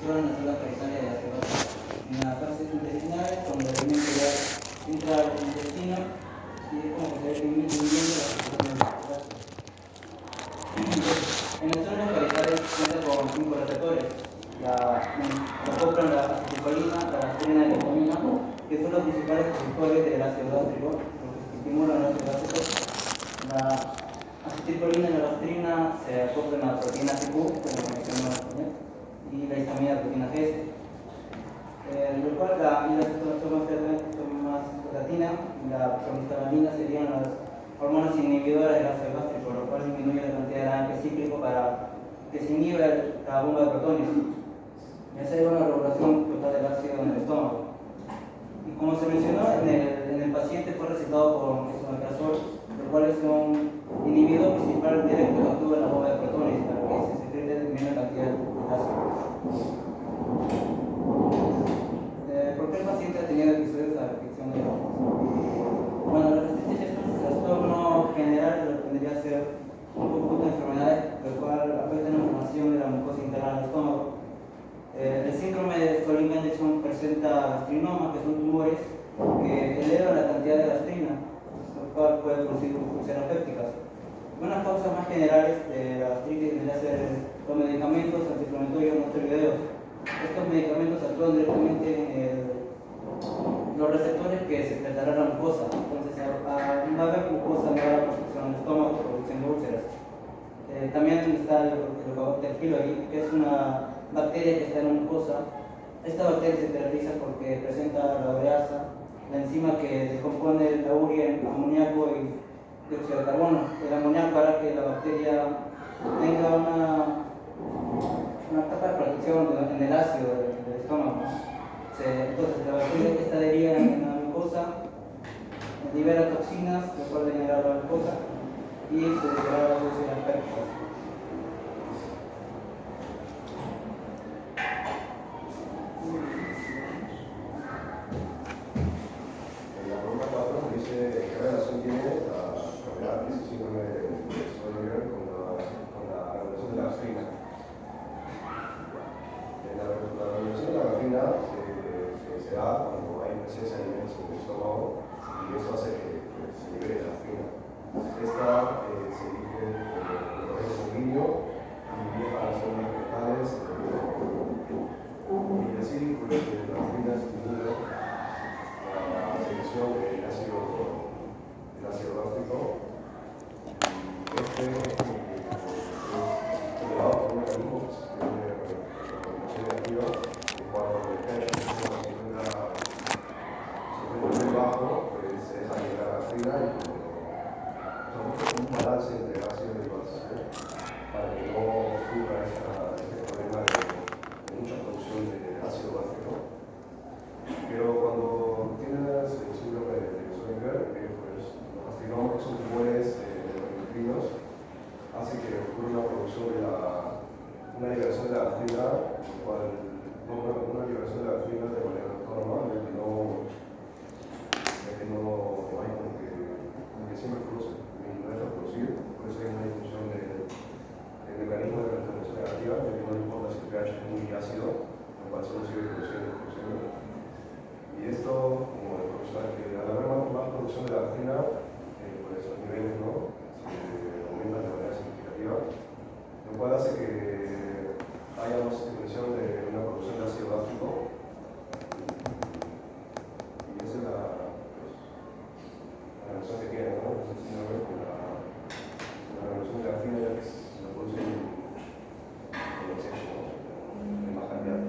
todas las células paritarias de la célula. En la fase intestinal, cuando el alimento ya entra al intestino, y es como que se ve dividiendo la situación de en las células paritarias cuenta con 5 receptores. Acoplan la acetilcolina, la gastrina y la dopamina, que son los principales receptores del ácido gástrico, porque estimulan el ácido gástrico. La acetilcolina y la gastrina se acoplan a la proteína TQ, como mencionamos también, y la histamina a la proteína GS. Lo cual la somatostatina y la promistalamina serían las hormonas inhibidoras del ácido gástrico, lo cual disminuye la cantidad de AMP cíclico para que se inhiba la bomba de protones. Y esa es una regulación total del ácido en el estómago. Y como se mencionó, en el paciente fue recetado con esomeprazol, los cuales son inhibidor principal directo que actúa en la bomba de protones para que se secrete menor cantidad de ácido. ¿Por qué el paciente ha tenido episodios de afección de la Bueno, la resistencia es un trastorno general que tendría que ser un conjunto de enfermedades, el cual afecta la inflamación de la mucosa interna del estómago. El síndrome de Stolling-Anderson presenta gastrinomas, que son tumores que elevan la cantidad de gastrina, lo cual puede producir úlceras pépticas. Unas causas más generales de la gastritis tendría que ser los medicamentos antiinflamatorios no esteroideos. Estos medicamentos actúan directamente en los receptores que secretarán la mucosa. Entonces, al no haber mucosa, no habrá protección del estómago, producción de úlceras. También está el Helicobacter pylori, que es una bacteria que está en la mucosa. Esta bacteria se caracteriza porque presenta la ureasa, la enzima que descompone la urea en amoníaco y dióxido de carbono. El amoníaco hará que la bacteria tenga una capa de protección en el ácido del estómago. Entonces, la bacteria que está adherida en la mucosa libera toxinas, lo cual genera la mucosa y se libera las úlceras pépticas. La pregunta 4 dice: ¿qué relación tiene la enfermedad y síndrome de Stollinger con la regulación de la gastrina? La regulación de la gastrina se da cuando hay presencia de alimentos en el estómago y eso hace que se libere la gastrina. Esta se dirige por el órgano sanguíneo y viaja a las células fetales y así la gastrina estimula la secreción del ácido gástrico. Este es regulado por un mecanismo que se tiene regulación negativa, y cuando el pH se encuentra muy bajo, pues se deja liberar la gastrina y un balance entre ácido y base, para que no ocurra este problema de mucha producción de ácido gástrico. Pero cuando tienes el síndrome de Stollinger, pues los gastrinomas, que son tumores endocrinos, hace que ocurra una producción de una liberación de la gastrina, una liberación de la gastrina de manera autónoma, ya que no hay como que siempre produce, y no deja producir, por eso hay una disfunción del mecanismo de retención negativa, ya que no le importa si el pH es muy ácido, lo cual solo sigue produciendo. Y esto, como el profesor, que al haber más producción de la gastrina, pues los niveles aumentan de manera significativa, lo cual hace que haya más disminución de una producción de ácido gástrico. Y esa es la relación que tiene, ¿no? Entonces, tiene que ver con la revolución de la gastrina, ya que se produce en exceso, en más cantidad.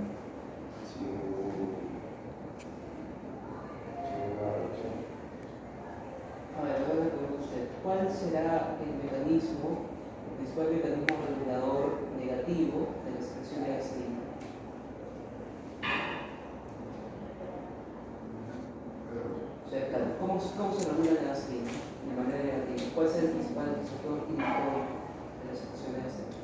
¿Cuál será el principal mecanismo regulador negativo de la secreción de gastrina? O sea, ¿cómo se regula la gastrina de manera negativa? ¿Cuál será el principal receptor inhibidor de la secreción de gastrina?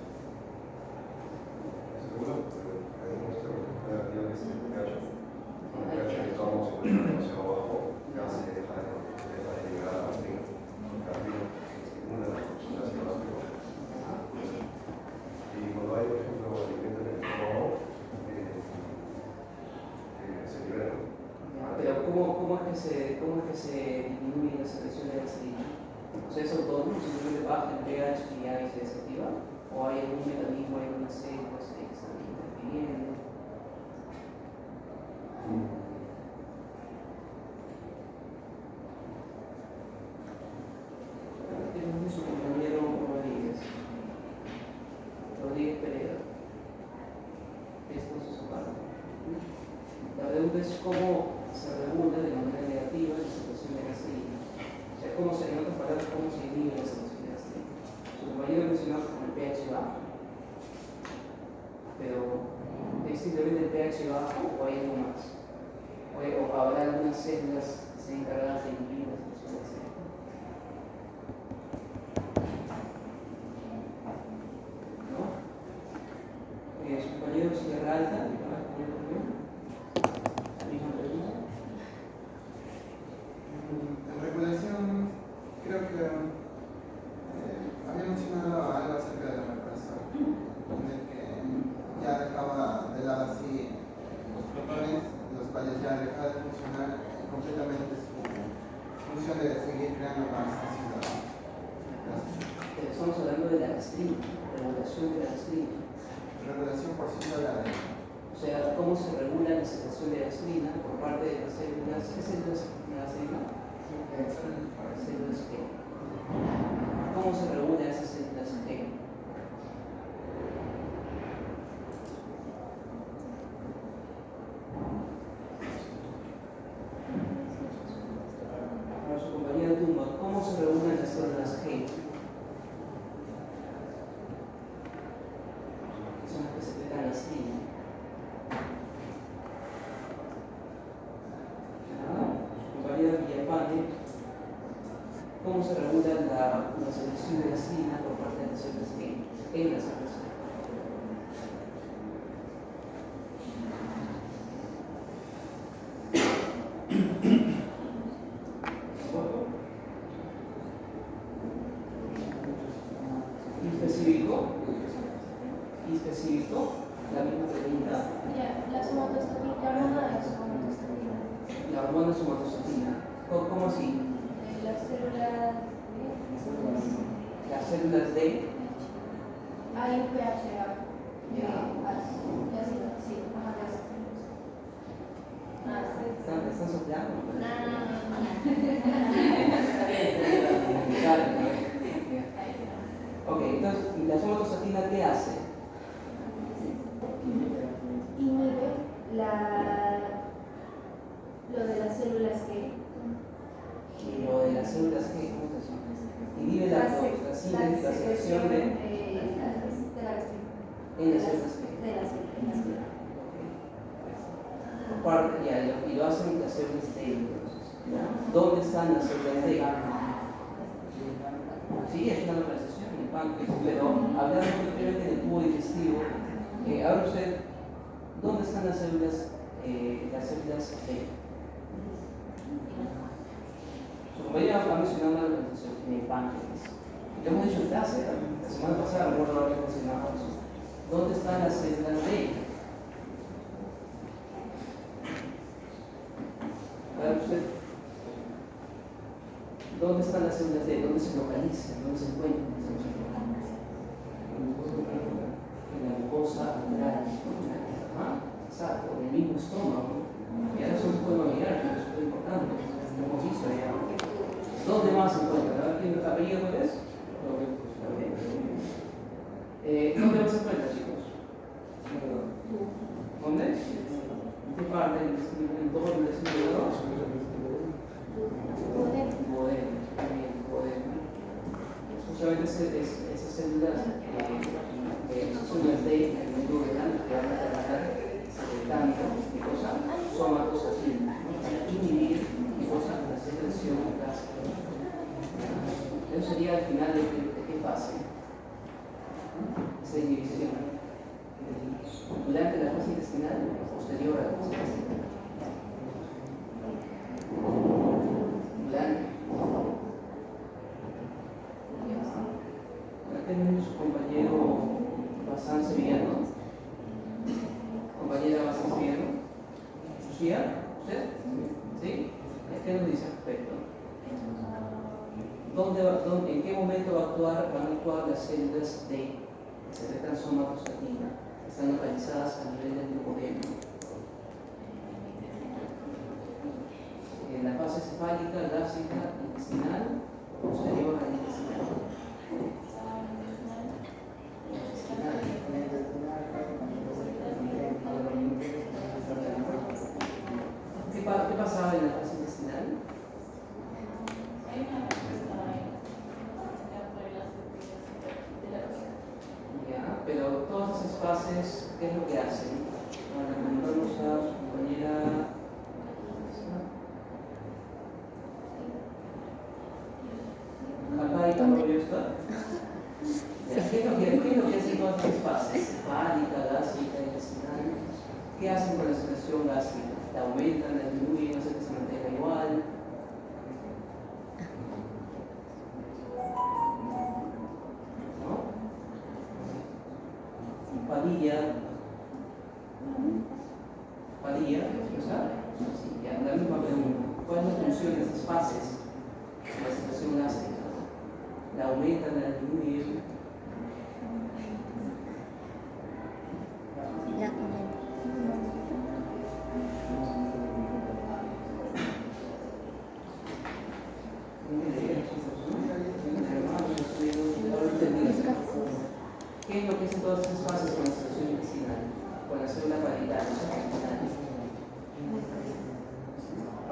¿cómo es que se disminuye la secreción de gastrina? O sea, ¿es autónomo? ¿Simplemente baja el pH y ya se desactiva? ¿O hay algún mecanismo, hay algunas células que están interfiriendo? Tenemos su compañero Rodríguez Pereira. Esto es su parte. La pregunta es cómo se regula de manera negativa la situación de gastrina. O sea, en otras palabras, cómo se inhibe la situación de gastrina. Su compañero mencionaba con el pH bajo, pero ¿es simplemente el pH bajo o hay algo más? ¿O habrá algunas células que sean encargadas de inhibir la situación de gastrina? Su compañero Sierra Alta, la misma pregunta. En regulación, creo que había mencionado algo acerca de la regulación, de que ya dejaba de lado así los protones, los cuales ya dejaba de funcionar completamente su función de seguir creando más ácido. Estamos hablando de la gastrina, regulación de la gastrina. Regulación por sí sola. O sea, cómo se regula la secreción de gastrina por parte de las células. ¿Qué células de la gastrina? Células G. ¿Cómo se regula esas células G? Para su compañera Tumba, ¿cómo se regulan las células G? Son las que secretan gastrina. Compañera Villapane, ¿cómo se regula la secreción de gastrina por parte de las células G en las células G? ¿Específico? La misma pregunta. La hormona de somatostatina. La hormona somatostatina. ¿Cómo así? Las células. Las células de. Hay un pH bajo. Ya. Sí, ¿Están soplando? Ok, entonces, ¿la somatostatina qué hace? Inhibe lo de las células G. Lo de las células G, ¿cómo se llama? Inhibe la síntesis, la secreción de la gastrina. en las células G. De las células. Por parte, y lo hacen las células D. ¿Dónde están las células D? Sí, es una localización en el páncreas, pero hablando previamente del tubo digestivo, ahora usted, ¿dónde están las células D? Su compañera ha mencionado una localización en el páncreas. Lo hemos dicho en clase, la semana pasada recuerdo haber mencionado eso. ¿Dónde están las células D? Ahora usted, ¿dónde están las células D? ¿Dónde se localizan? ¿Dónde se encuentran? En la mucosa lateral. Exacto, en el mismo estómago. Y ahora eso se puede mirar, pero eso es muy importante. Lo hemos visto ya. ¿Dónde más se encuentran? A ver, ¿quién apellido cuál es? ¿Dónde más se encuentran, chicos? ¿Dónde? ¿En qué parte? ¿En todo el desarrollo? Poder, también poder. Justamente esas células de el mundo renal que van a trabajar secretando y cosas somatostatina para inhibir y cosas la secreción gástrica. Eso sería al final de qué fase. Esa inhibición. Durante la fase intestinal o posterior a la fase intestinal. Tenemos su compañero Bazán Sevillano. Compañera Bazán Sevillano. ¿Lucía? ¿Usted? ¿Sí? ¿Qué nos dice al respecto? ¿En qué momento van a actuar las células que secretan somatostatina? Están localizadas a nivel del duodeno. En la fase cefálica, gástrica, intestinal, posterior al intestinal. ¿Qué pasaba en la fase intestinal? Ya, pero todas esas fases, ¿qué es lo que hacen? Ahora preguntamos a su compañera. Acá y tampoco yo está. ¿Qué es lo que hacen todas esas fases? Cefálica, gástrica, intestinal. ¿Qué hacen con la secreción gástrica? ¿La aumentan, la disminuyen, hacen que se mantenga igual? Padilla, ¿verdad? Sí, ya, la misma pregunta. ¿Cuál es la función de esas fases de la secreción gástrica? ¿La aumentan, la disminuyen? La aumentan. ¿Qué es lo que hacen todas esas fases con la secreción intestinal? Con la célula parietal.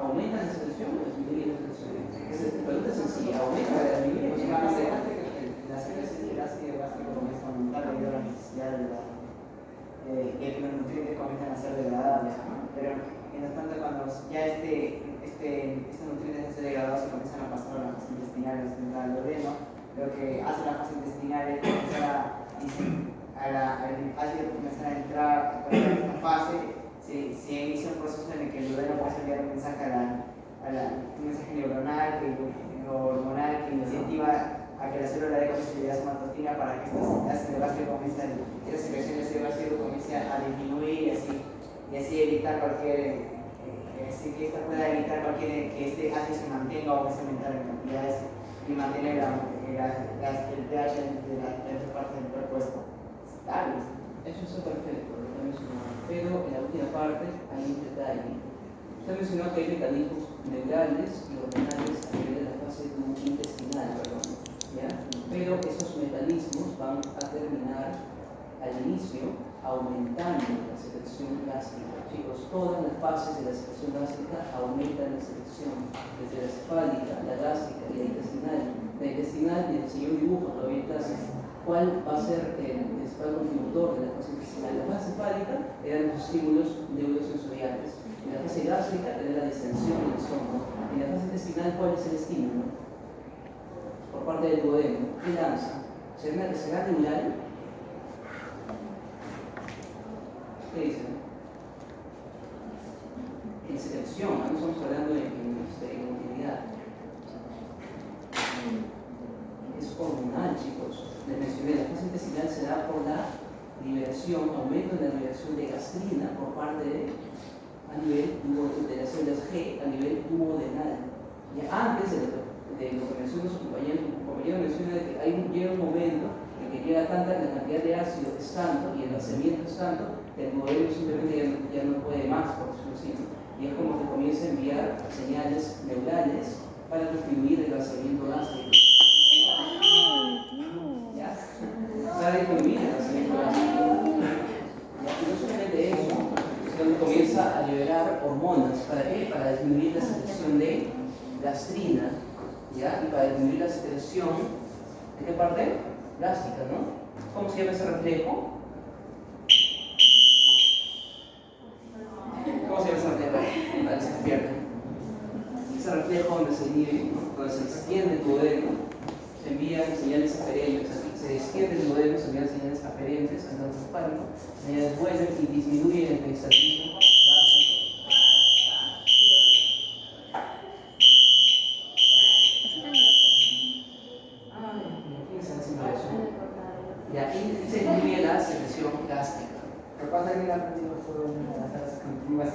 ¿Aumenta la secreción o disminuye la secreción? La pregunta es sencilla. ¿Aumenta o disminuye? Es más importante que la secreción de ácido gástrico comienza a aumentar debido a la necesidad de que los nutrientes comiencen a ser degradables. Pero mientras tanto, cuando ya estos nutrientes han sido degradados y comienzan a pasar a la fase intestinal, al duodeno, lo que hace la fase intestinal es comenzar al ácido comenzar a entrar en esta fase. Se inicia un proceso en el que el duodeno puede enviar un mensaje un mensaje neuronal o hormonal que incentiva a que la célula dé sensibilidad a somatostatina para que esta secreción de ácido gástrico comience a disminuir y así evitar que esta pueda evitar que este ácido se mantenga o que se aumente en cantidades y mantener el pH de las partes del cuerpo estables. Eso está perfecto, lo que mencionaba. Pero en la última parte hay un detalle. Usted mencionó que hay mecanismos neurales y hormonales a nivel de la fase intestinal, ¿ya? Pero esos mecanismos van a terminar al inicio aumentando la secreción gástrica. Chicos, todas las fases de la secreción gástrica aumentan la secreción, desde la cefálica, la gástrica y la intestinal. La intestinal, le enseñé un dibujo todavía en clase. ¿Cuál va a ser el principal contributor de la fase intestinal? La fase cefálica eran los estímulos neurosensoriales. En la fase gástrica era la distensión del estómago. En la fase intestinal, ¿cuál es el estímulo? Por parte del duodeno. ¿Qué lanza? ¿Será neural? ¿Qué dicen? En secreción, no estamos hablando de motilidad. Es hormonal, chicos. Les mencioné, la fase intestinal se da por la liberación, aumento en la liberación de gastrina por parte a nivel de las células G a nivel duodenal. Ya antes de lo que mencionó su compañero menciona de que llega un momento en que llega tanta la cantidad de ácido es tanto y el vaciamiento es tanto que el duodeno simplemente ya no puede más, por decirlo así. Y es como que comienza a enviar señales neurales para disminuir el vaciamiento gástrico. ¿Ya? Para disminuir el vaciamiento gástrico. Y no solamente eso, sino que comienza a liberar hormonas. ¿Para qué? Para disminuir la secreción de gastrina, ¿ya? Y para disminuir la secreción, ¿de qué parte? Gástrica, ¿no? ¿Cómo se llama ese reflejo? ¿Cómo se llama ese reflejo? Para que se despierten. Ese reflejo donde se inhibe, ¿no? Donde se extiende el duodeno, se envían señales aferentes, se extiende el duodeno, se envían señales aferentes al hipocampo, señales vuelven y disminuyen el peristaltismo gástrico. Y aquí se disminuye la secreción gástrica. Lo que pasa es que la práctica fue una de las tareas continuas.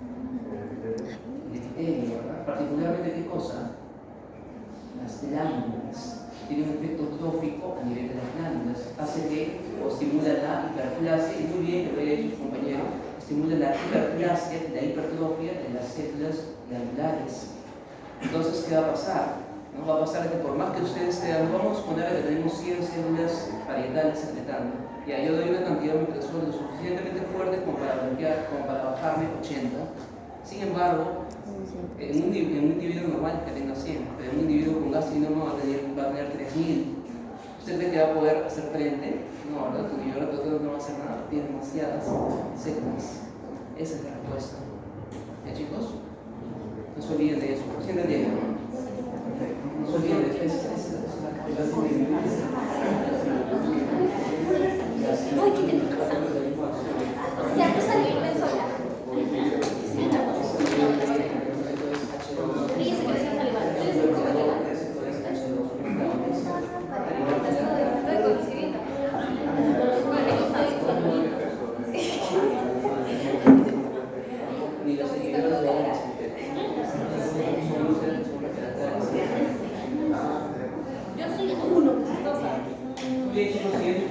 glándulas. Tiene un efecto trófico a nivel de las glándulas, hace que o estimula la hiperplasia, y muy bien, lo había dicho su compañero, estimula la hiperplasia, la hipertrofia de las células glandulares. Entonces, ¿qué va a pasar? ¿No? Va a pasar que por más que ustedes tengan, vamos a poner que tenemos 100 células parietales secretando, y ahí yo doy una cantidad de omeprazol lo suficientemente fuerte como para bloquear, como para bajarme 80. Sin embargo, en un individuo normal que tenga 100, pero en un individuo con gastrinoma va a tener 3000. ¿Usted cree que va a poder hacer frente? No, ¿verdad? Tu individuo no va a hacer nada, tiene demasiadas células. Esa es la respuesta. ¿Ya, chicos? No se olviden de eso. ¿Sí entendieron? Perfecto. No se olviden de eso. Uy, ¿qué te pasa? Ya no salirme sola. Fíjese que se saliva. Estoy coincidiendo. Ni los seguidores de la Yo soy uno, chistosa. bien, chicos, siguiente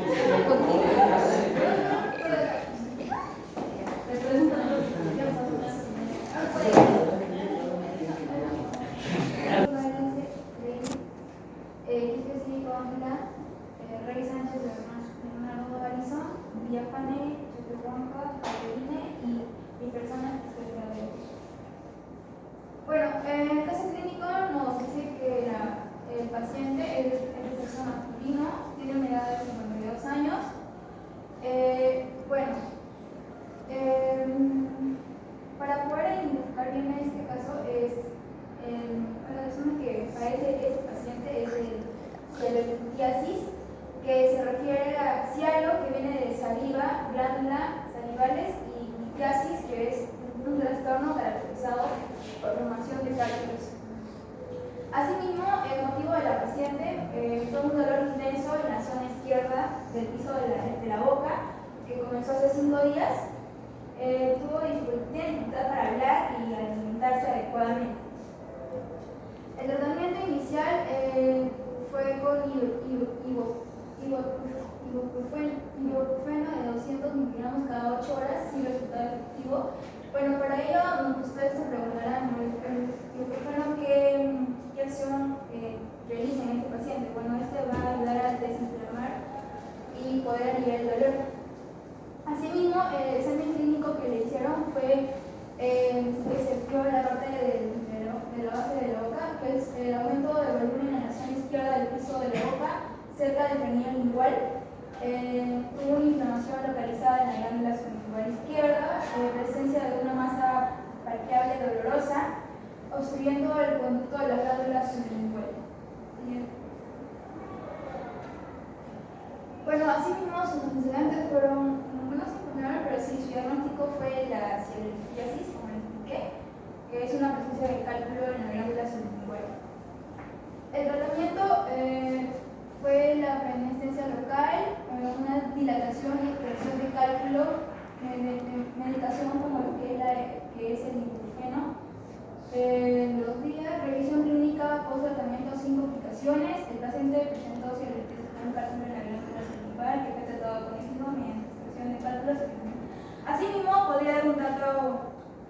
Rey Sánchez, Leonardo Garizón, Villafane, Chepehuanca, Caterine y mi persona que soy de. Bueno, en el caso clínico nos dice que el paciente es de sexo masculino, tiene una edad de 52 años. Para poder identificar bien en este caso es la persona que padece este paciente es el celulitiasis, que se refiere a cialo, que viene de saliva, glándula salivales, y litiasis, que es un trastorno caracterizado por formación de cálculos. Asimismo, el motivo de la paciente fue un dolor intenso en la zona izquierda del piso de la boca, que comenzó hace 5 días. Tuvo dificultad para hablar y alimentarse adecuadamente. El tratamiento inicial fue con ibuprofeno de 200 miligramos cada 8 horas sin resultado efectivo. Bueno, para ello ustedes se preguntarán, ¿el ibuprofeno qué acción realiza en este paciente? Bueno, este va a ayudar a desinflamar y poder aliviar el dolor. Asimismo, el examen clínico que le hicieron fue que se vio la parte de la base de la boca, que es el aumento del volumen en la zona izquierda del piso de la boca, cerca del frenillo lingual. Tuvo una inflamación localizada en la glándula sublingual izquierda, presencia de una masa palpable dolorosa, obstruyendo el conducto de la glándula sublingual. Bueno, asimismo sus antecedentes fueron, no se encontraron, pero sí, su diagnóstico fue la celulitiasis, como les expliqué, que es una presencia de cálculo en la glándula sublingual. El tratamiento fue la anestesia local, una dilatación y extracción de cálculo, medicación como que es el ibuprofeno. 2 días, revisión clínica post-tratamiento sin complicaciones. El paciente presentó un cálculo en la glándula sublingual que fue tratado con éxito mediante extracción de cálculos. Asimismo, podría dar un dato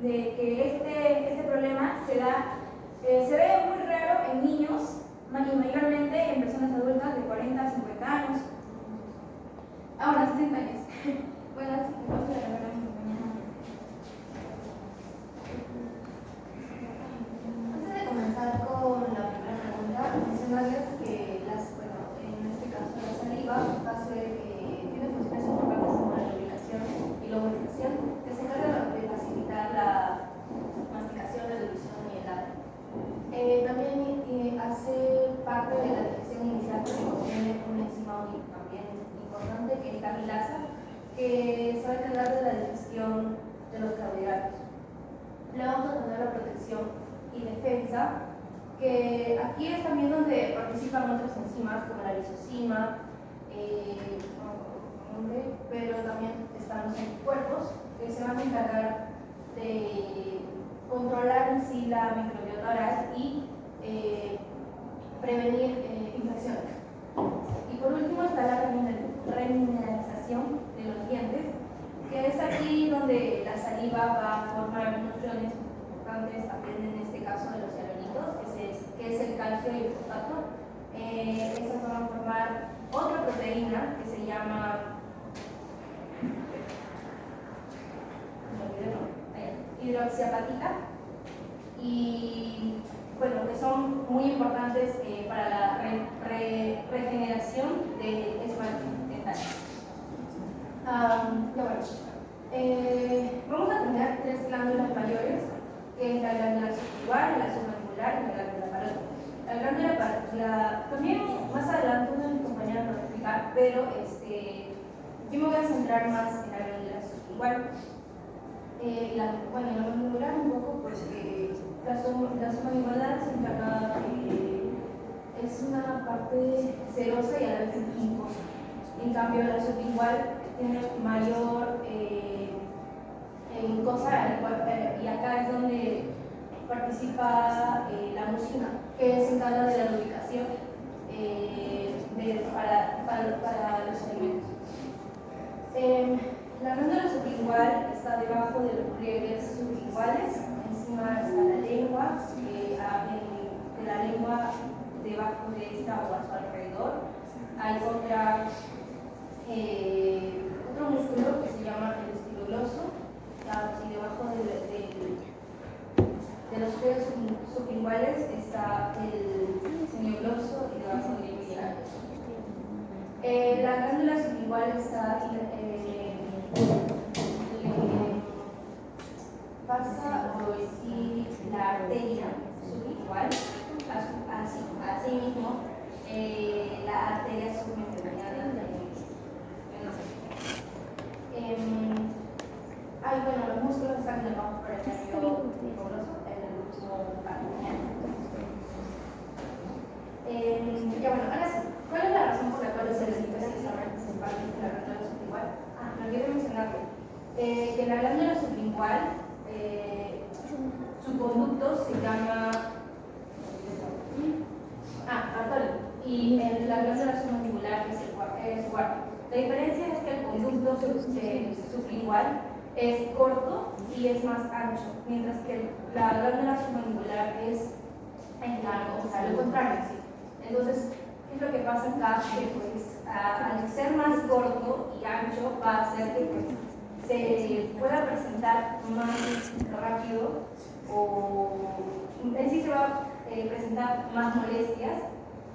de que este problema se ve muy raro en niños, mayormente en personas adultas de 40 a 50 años. Ahora, 60 años. Bueno, así que paso la palabra a mi compañera. Antes de comenzar con la primera pregunta, mencionarles que en este caso la saliva tiene funciones importantes como la lubricación y la humectación, que se encargan de facilitar la masticación, la dilución y el agua. También hace parte de la digestión inicial porque contiene una enzima también importante que es la amilasa, que se va a encargar de la digestión de los carbohidratos. Luego vamos a tener la protección y defensa, que aquí es también donde participan otras enzimas como la lisozima, pero también están los anticuerpos que se van a encargar de controlar en sí la microbiota oral y prevenir infecciones. Y por último está la remineralización de los dientes, que es aquí donde la saliva va a formar nutrientes importantes también en este caso de los hialuronitos, que es el calcio y el fosfato. Estas van a formar otra proteína que se llama hidroxiapatita, y bueno, que son muy importantes para la regeneración de esmalte dental. Vamos a tener tres glándulas mayores, que es la glándula sublingual, la submandibular y la glándula parótida. La glándula parótida, también más adelante una de mis compañeras lo va a explicar, pero yo me voy a centrar más en la glándula sublingual. La mandibular un poco porque la submandibular se encarga es una parte serosa y a la vez mucosa. En cambio, la sublingual tiene mayor mucosa, y acá es donde participa la mucina, que se encarga de la lubricación para los alimentos. La glándula sublingual está debajo de los pliegues sublinguales, encima está la lengua, de la lengua debajo de esta o a su alrededor hay otro músculo que se llama el estiloglosso, y debajo de los pliegues sublinguales está el semiglosso y debajo de el la glándula sublingual está pasa por decir la arteria sublingual, así mismo la arteria submencionada. Los músculos están debajo por el nervio fibroso, el último ahora sí, ¿cuál es la razón por la cual se necesita representar la glándula sublingual? Me olvidé mencionarlo. Que la glándula sublingual, su conducto se llama artólico, y la glándula submandibular es el cuarto. La diferencia es que el conducto sublingual es corto y es más ancho, mientras que la glándula submandibular es largo, o sea, lo contrario. ¿Sí? Entonces, ¿qué es lo que pasa acá? Que pues, al ser más corto y ancho va a hacer que pues, se pueda presentar más rápido, o en sí se va a presentar más molestias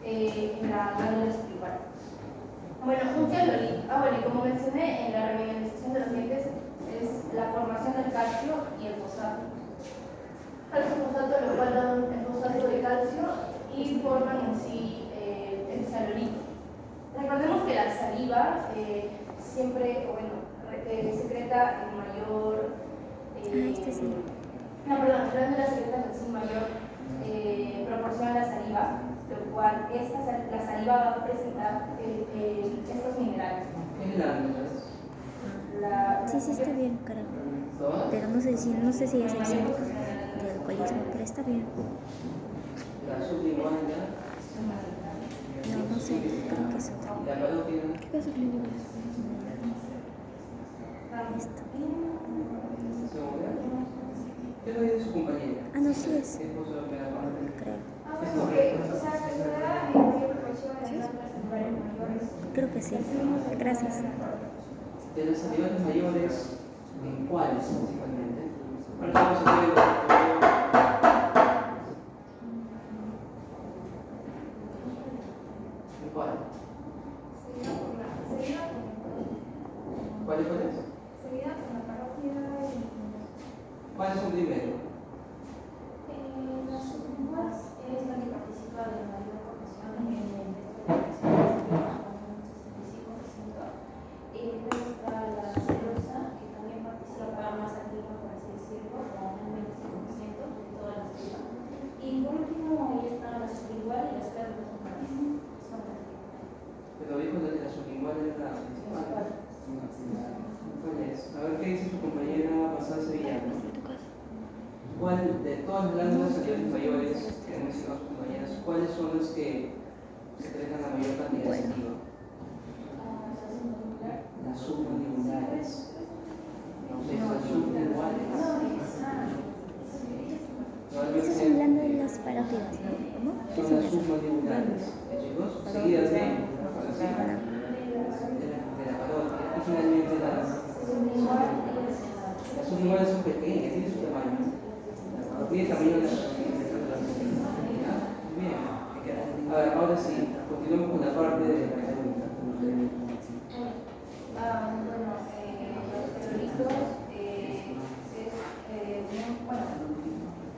en la glándula sublingual. Bueno, un hialurón. Como mencioné, en la remineralización de los dientes es la formación del calcio y el fosfato. Calcio y fosfato, lo cual dan el fosfato de calcio y forman en sí el hialurón. Recordemos que la saliva siempre, secreta en mayor. La glándula secreta en mayor proporción a la saliva, lo cual la saliva va a presentar estos minerales. ¿Qué glándula? Sí, está bien, carajo. Pero no sé si es el centro de alcoholismo, pero está bien. La sublingual ya. No sé, creo que es otra. La parótida. ¿Qué es sublingual? Esto. ¿Segura? ¿Qué es lo de su compañera? No, sí es. ¿Qué cosa me da para ver? Creo. Creo que sí. Gracias. De las salivales mayores, ¿en cuáles principalmente? Ahora vamos a ver. ¿En cuál? ¿Cuáles? Seguida con la parótida y ¿Cuáles son primero? las sublinguales es la que participa de la mayor proporción en el y después está la serosa, que también participa más activa, por así decirlo, con un 25% de toda la saliva. Y por último, ahí está la sublingual y las glándulas son Pero dijo que la sublingual es la principal. ¿Cuál es? A ver qué dice su compañera Pasada Sevillano. ¿cuál de todas las glándulas salivales mayores que han mencionado sus compañeras, cuáles son las que secretan la mayor cantidad de saliva? Las submandibulares. No sé, son sublinguales. Esas son glándulas parótidas, ¿no? ¿Cómo? ¿Qué Son son las esas? submandibulares, chicos, seguidas de la parótida y finalmente las sublinguales son pequeñas, tienen su tamaño. Tiene el tamaño de las bien. A ver, ahora sí, continuamos con la parte de la pregunta. Bueno, los celulitos bueno,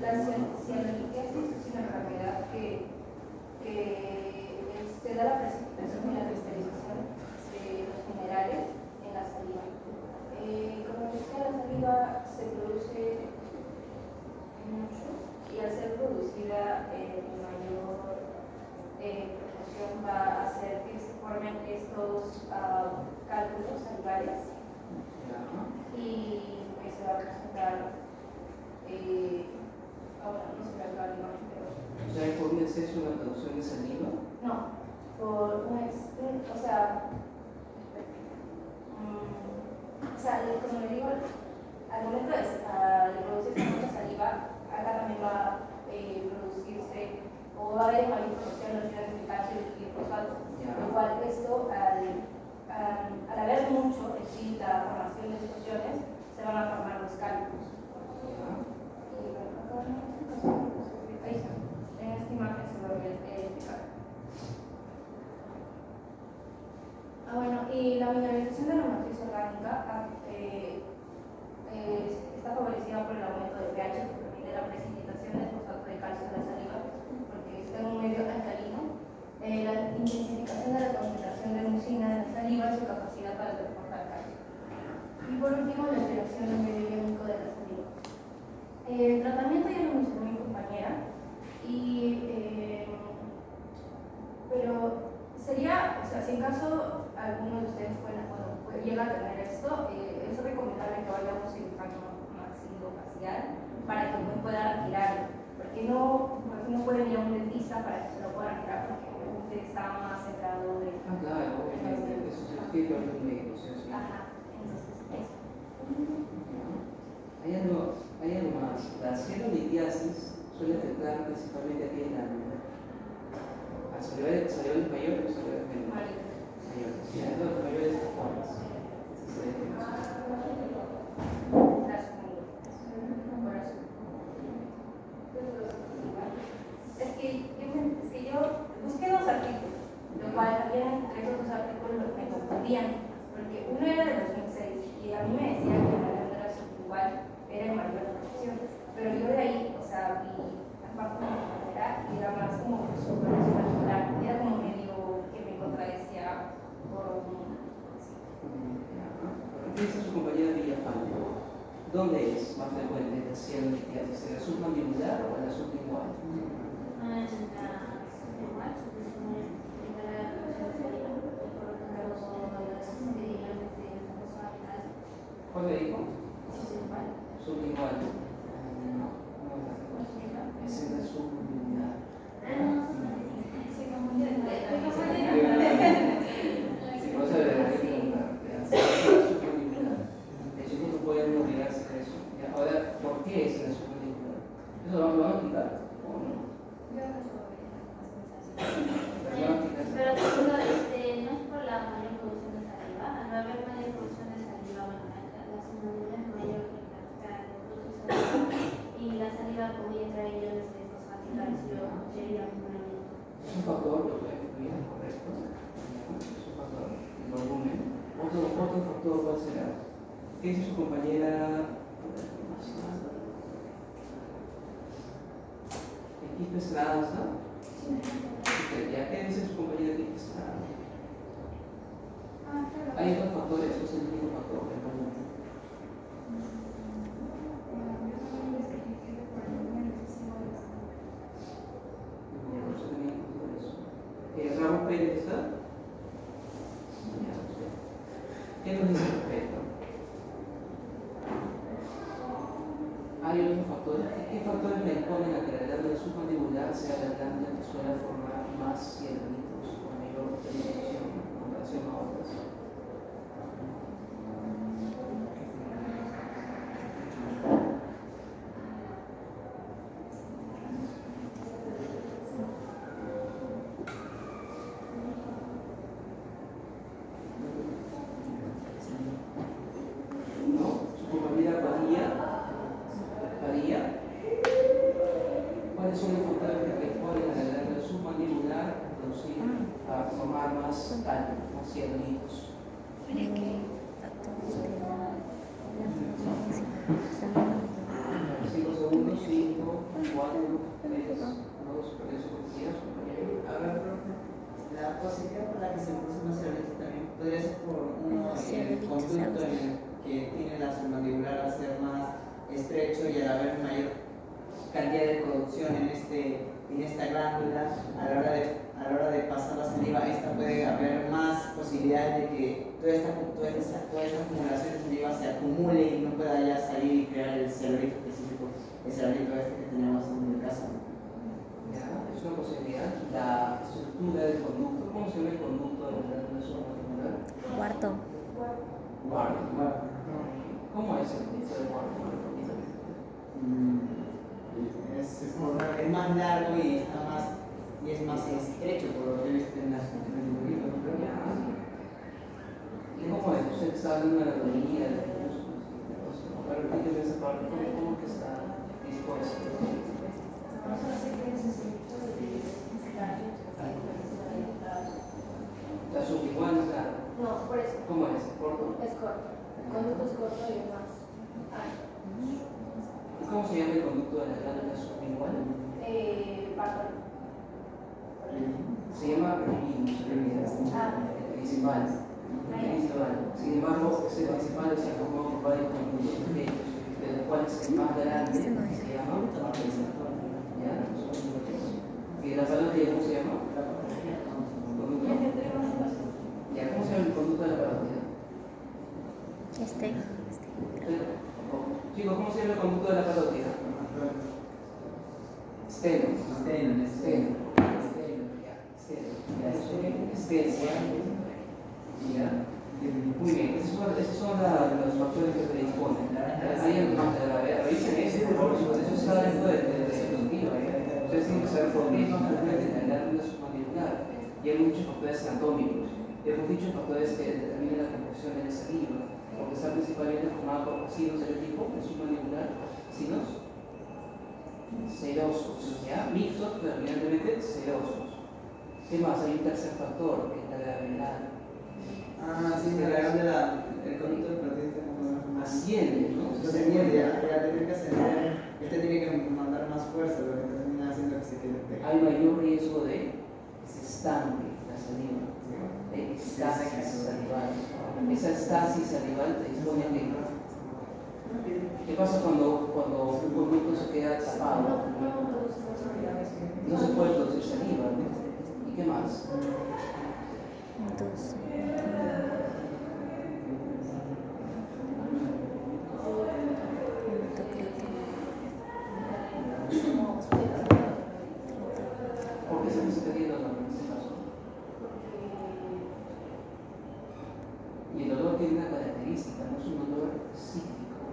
la cianoliquiasis es una enfermedad que se da la precipitación y la cristalización de los minerales en la saliva. Como decía, la saliva se produce mucho y al ser producida en mayor proporción va a hacer que se formen estos cálculos salivales y pues se va a presentar ahora no se ve acá la imagen, pero O sea, ¿por un exceso en la producción de saliva? no, por un o sea, como le digo, al momento de producirse mucha saliva, acá también va a producirse o va a haber mayor producción de los iones de calcio y fosfato, lo cual esto al haber mucho en sí la formación de estos iones se van a formar los cálculos. Ahí está, en esta imagen se va a ver explicar. Bueno, y la mineralización de la matriz orgánica está favorecida por el aumento del pH que permite la precipitación del fosfato de calcio en la saliva, porque está en un medio alcalino. La intensificación de la concentración de mucina en la saliva y su capacidad para transportar calcio. Y por último, la alteración del medio iónico de la saliva. El tratamiento ya lo mencionó mi compañera, pero sería, o sea, si en caso alguno de ustedes llega a tener esto, es recomendable que vaya a un cirujano maxilofacial para que pueda retirarlo, porque no pueden ir a un dentista para que se lo puedan retirar, porque obviamente está más centrado de... Claro, obviamente, eso se tiene que ver con médicos, sí. Ajá, entonces eso. Hay algo más. La cianolitiasis suele afectar principalmente a qué glándula. ¿A salivales mayores o salivales menores? Mayores. Sí, a los mayores tapones. Es que yo busqué dos artículos, lo cual también entre esos dos artículos me confundían, porque uno era de 2006 y a mí me decía que la glándula sublingual era en mayor proporción, pero yo de ahí, o sea, vi la parte de la manera y era más como supernatural, era como medio que me contradecía por un... ¿Qué dice su compañera Villafante? ¿Dónde es más frecuente la cianolitiasis? ¿En la submandibular o en la sublingual? ¿Cuál le dijo? Sublingual. No, es en la submandibular. Si no sabe, le voy a preguntar. Chicos, no pueden olvidarse de eso. Ahora, ¿por qué es en la submandibular? ¿Eso lo van a explicar o no? Pero segundo, no es por la mayor producción de saliva. Al no haber mayor producción de saliva, bueno, la submandíbula es mayor que la produce saliva. Y la saliva, como ya trae iones de fosfato y calcio, sería un problema. Es un factor que puede influir, correcto. Es un factor. El volumen. Otro factor, ¿cuál será? ¿Qué dice su compañera? Equipo Estrada, ¿no? ¿Ya qué dice su compañera Equipo Estrada? Hay otros factores, eso es el único factor, el volumen. ¿Ramos Pérez está? ¿Qué nos dice al respecto? Hay otros factores. ¿Qué factores me imponen a que la glándula submandibular sea la glándula que suele formar más cielitos con mayor penetración en comparación a otras? ¿Cuáles son los factores que responden a la glándula submandibular a formar más calma, más cielitos? 5 segundos, 5, 4, 3, 2, por eso compañeros. A ver, profe, la posibilidad por la que se produce más celulitis también podría ser por el conducto en el que tiene la submandibular al ser más estrecho y al haber mayor cantidad de producción en esta glándula, a la hora de pasar la saliva, esta puede haber más posibilidades de que toda esta acumulación de saliva se acumule y no pueda ya salir y crear el celulito específico, el celulito que tenemos en el caso. Ya, es una posibilidad. La estructura del conducto, ¿cómo se llama el conducto de la glándula submandibular? Cuarto. ¿Cómo es el conducto del cuarto? Es más largo y es más estrecho por lo que he visto en las películas. ¿Y cómo es? Usted está hablando de la anatomía de los músculos. Repíteme esa parte, ¿cómo que está dispuesto? La subigual es larga. No, por eso. ¿Cómo es? ¿Corto? Es corto. El conducto es corto y es más ancho. ¿Cómo se llama el conducto de la glándula sublingual? Párpado. Se llama principal. Sin embargo, ese principal se ha formado por varios conductos pequeños, de los cuales el más grande se llama ¿ya? ¿Y la parótida cómo se llama? ¿Ya? ¿Cómo se llama el conducto de la parótida? Chicos, ¿cómo se llama el conducto de la parótida? Steno. Ya. Muy bien, esos son los factores que predisponen. Ahí revisen eso, por favor, eso está dentro del estudio. Ustedes tienen que saber por qué es más frecuente en la glándula submandibular. Y hay muchos factores anatómicos. Hemos dicho factores que determinan la composición de la saliva, porque está principalmente formado por residuos del tipo submandibular, residuos serosos, ¿ya? Mixtos, predominantemente serosos. ¿Qué más? Hay un tercer factor, que es la gravedad. Sí, la gravedad del conducto de proteína asciende, ¿no? Entonces, ya tiene que ascender, este tiene que mandar más fuerza, lo que termina haciendo que se quede pegado. Hay mayor riesgo de que se estanque la saliva, de estasis salival. Esa estasis salival te dispone a que. ¿Qué pasa cuando un conducto se queda tapado? No se puede producir saliva, ¿no? ¿Y qué más? Entonces, ¿Por qué se necesita dolor en este caso? Y el dolor tiene una característica, no es un dolor cíclico.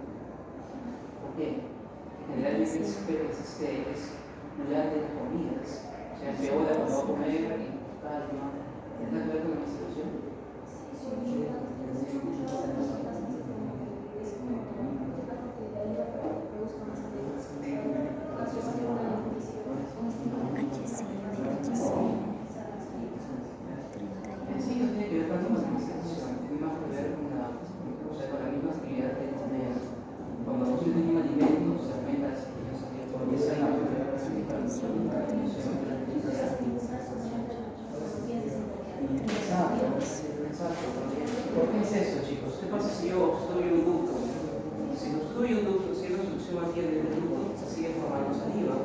¿Por qué? Generalmente es durante las comidas. O sea, me voy a comer y calma. ¿Tendrá que ver con la menstruación? Sí, no tiene que ver tanto con la menstruación, tiene más que ver con la misma actividad que tenemos. Cuando consumen un alimento, se aumenta la circulación y esa es la Exacto. ¿Por qué es eso, chicos? ¿Qué pasa si yo obstruyo un ducto? Si obstruyo un ducto, si hay una obstrucción aquí en el ducto, se sigue formando saliva,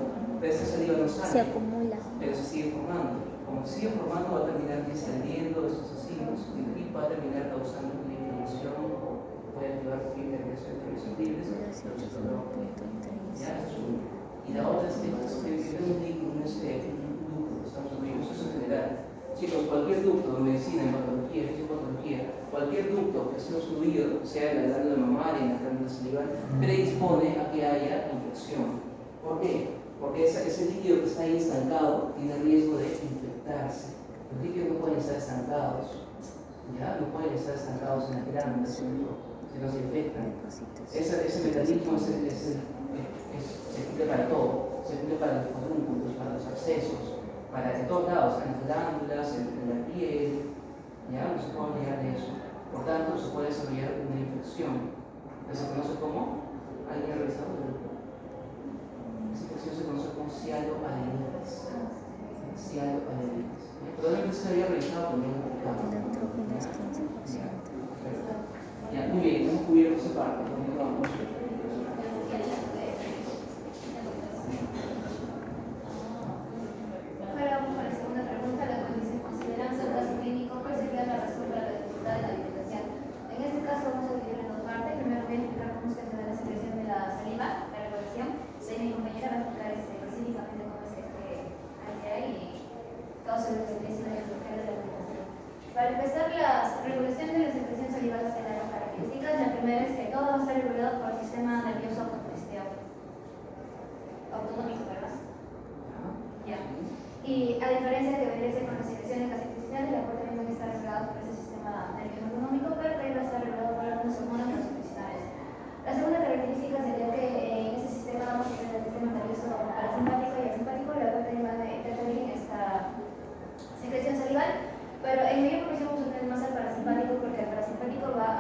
pero esa saliva no sale. se acumula. Pero se sigue formando. Como se sigue formando, va a terminar descendiendo esos residuos y va a terminar causando una inflamación o puede activar tu fin de regreso de televisión libres, ¿ya? Y la otra es que un ducto, estamos hablando eso en general. Chicos, cualquier ducto de medicina, en patología, fisiopatología, cualquier ducto que sea obstruido, sea en la glándula mamaria, en la glándula salival, predispone a que haya infección. ¿Por qué? Porque ese líquido que está ahí estancado tiene riesgo de infectarse. Los líquidos no pueden estar estancados, ¿ya? No pueden estar estancados en la glándula, se nos infectan. Ese mecanismo se cumple para todo, se cumple para los pedúnculos, para los abscesos, para en todos lados, en las glándulas, en la piel, ¿ya? No se puede olvidar de eso. Por tanto, se puede desarrollar una infección que se conoce como, ¿alguien ha revisado? Esa infección se conoce como cialoadenitis. Cialoadenitis. Probablemente se había revisado también en el campo. Ya, muy bien, hemos cubierto esa parte. Vamos. Para la segunda pregunta, la cual dice: considerando el caso clínico, ¿cuál sería la razón para la dificultad de la alimentación? En este caso vamos a dividir en dos partes. Primero voy a explicar cómo se hace la secreción de la saliva, la regulación. Mi compañera va a explicar específicamente cómo es y causa lo que es la dificultad de la alimentación. Para empezar, la regulación de la secreción salival tiene dos características. La primera es que todo va a estar regulado por el sistema nervioso autonómico, ¿verdad? Ya. Y a diferencia de que vendría a ser con las secreciones gastrointestinales, la cual también debe estar regulado por ese sistema nervioso autonómico, pero también va a estar regulado por algunas hormonas gastrointestinales. La segunda característica sería que en ese sistema vamos a tener el sistema nervioso parasimpático y asimpático, la cual también va a interferir en esta secreción salival, pero en mayor proporción vamos a tener más al parasimpático, porque el parasimpático va a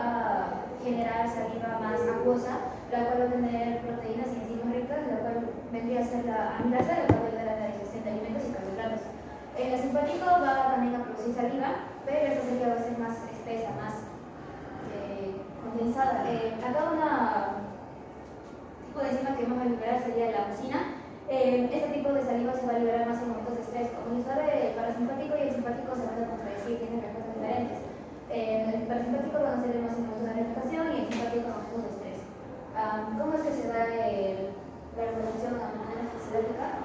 generar saliva más acuosa, la cual va a tener proteínas y enzimas ricas, la cual vendría a ser la amilasa, la cual va a ayudar a la digestión de alimentos y carbohidratos. El asimpático va también a producir saliva, pero esta saliva va a ser más espesa, más condensada. Acá una tipo de enzima que vamos a liberar sería la mucina. Este tipo de saliva se va a liberar más en momentos de estrés. Como se sabe, el parasimpático y el simpático se van a contradecir, tienen respuestas diferentes. El parasimpático va a ser más en momentos de relajación y el simpático en momentos de estrés. ¿Cómo es que se da la regulación a manera fisiológica?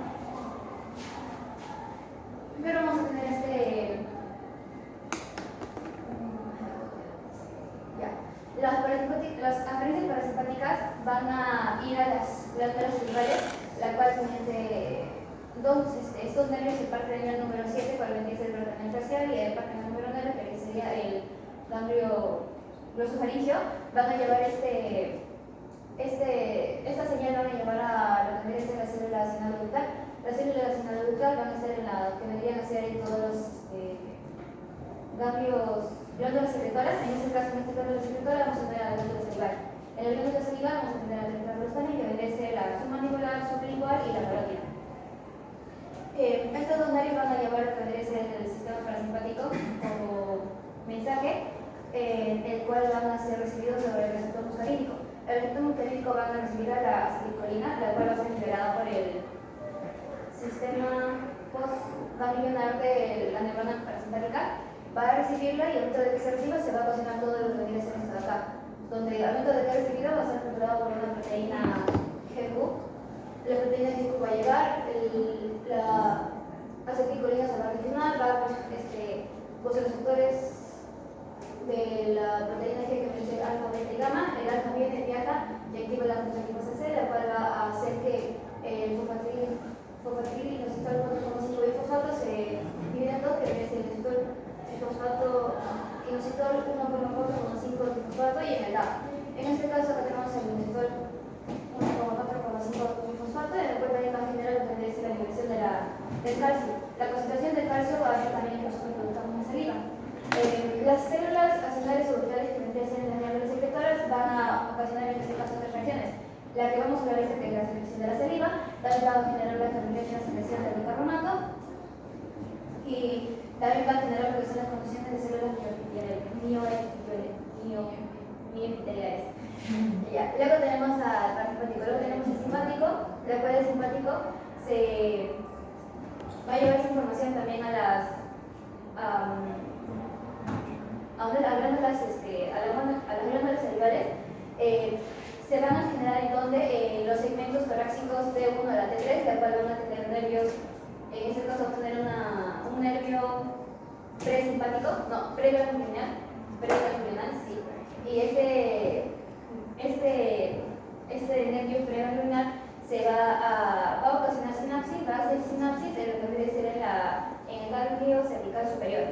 Primero vamos a tener las aferencias parasimpáticas van a ir a las glándulas salivales, la cual tiene estos nervios, el parte del número 7, cual vendría a ser el vertebral facial, y el parte del número 9, que sería el ganglio glosofaringeo, van a llevar esta señal van a llevar a lo que vendría a ser la célula sinaloductal. Las células sinaloductal van a ser que vendrían a ser en todos los glándulas secretoras. En este caso, en esta glándula secretora vamos a tener la glándula salival. En la glándula salival vamos a tener la glándula glostánica, que vendría a ser la submandibular, sublingual y la parótida. Estos dos nervios van a llevar lo que vendría a ser el sistema parasimpático como mensaje, el cual van a ser recibidos sobre el receptor muscarínico. El receptor muscarínico van a recibir a la acetilcolina, la cual va a ser liberada por el sistema postganglionar de la neurona parasimpática. Va a recibirla y al momento de que se reciba se va a ocasionar todo lo que vendría a ser esto de acá, donde al momento de que recibido va a ser controlado por una proteína GQ. La proteína GQ va a llegar, la acetilcolina se va a reaccionar, va a los receptores de la proteína G, que viene a ser alfa, beta y gamma. El alfa viene, viaja y activa la fosfatipasa C, la cual va a hacer que el fosfatil y los inositol 1,5 bifosfato se dividen en dos, que viene a ser el fosfato inositol 1,4,5 bifosfato y en el lado. En este caso acá tenemos el inositol 1,4,5 bifosfato, en el cual también va a generar lo que vendría a ser la liberación del calcio. La concentración del calcio va a hacer también que nosotros produzcamos más saliva. Las células accionarias orbitales que vendrían a ser en las glándulas secretoras van a ocasionar en este caso tres reacciones. La que vamos a ver es que es la secreción de la saliva, también va a generar la secreción del bicarbonato y también va a generar lo que son las condiciones de células mioepiteliales. Luego tenemos al parasimpático, luego tenemos el simpático, la cual el simpático se va a llevar esa información también a las glándulas salivales, se van a generar en donde los segmentos torácicos T1 a la T3, la cual van a tener nervios, en este caso vamos a tener un nervio presimpático, no, preganglional, sí. Y este nervio preganglional va a ocasionar sinapsis, va a hacer sinapsis de lo que debe ser en el ganglio cervical superior.